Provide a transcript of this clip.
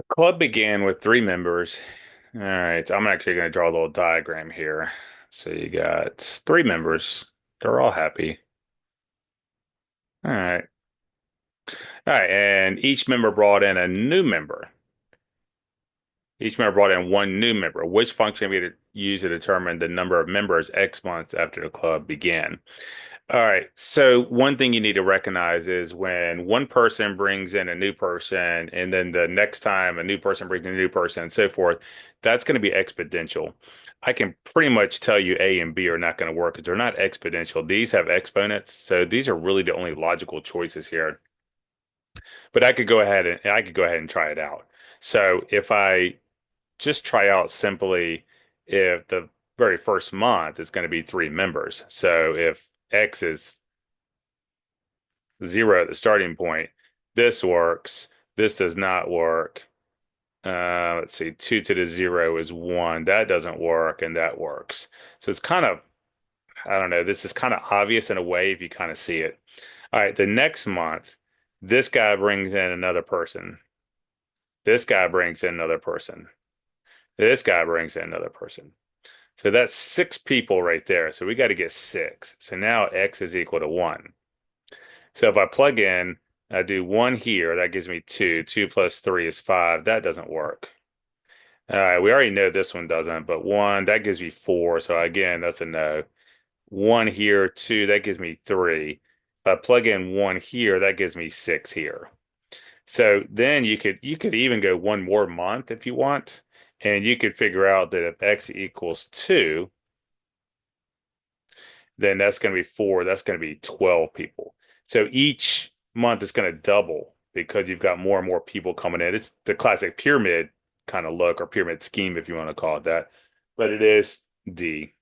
Club began with three members. All right, so I'm actually going to draw a little diagram here. So you got three members. They're all happy. All right. All right, and each member brought in a new member. Each member brought in one new member. Which function we use to determine the number of members X months after the club began? All right. So one thing you need to recognize is when one person brings in a new person, and then the next time a new person brings in a new person, and so forth, that's going to be exponential. I can pretty much tell you A and B are not going to work because they're not exponential. These have exponents, so these are really the only logical choices here. But I could go ahead and try it out. So if I just try out simply if the very first month is going to be three members. So if X is zero at the starting point. This works. This does not work. Let's see, two to the zero is one. That doesn't work, and that works. So it's kind of, I don't know, this is kind of obvious in a way if you kind of see it. All right, the next month, this guy brings in another person. This guy brings in another person. This guy brings in another person. So that's six people right there. So we got to get six. So now X is equal to one. So if I plug in, I do one here, that gives me two. Two plus three is five. That doesn't work. All right, we already know this one doesn't, but one, that gives me four. So again, that's a no. One here, two, that gives me three. If I plug in one here, that gives me six here. So then you could even go one more month if you want, and you could figure out that if X equals two, then that's going to be four. That's going to be 12 people. So each month is going to double because you've got more and more people coming in. It's the classic pyramid kind of look or pyramid scheme, if you want to call it that. But it is D.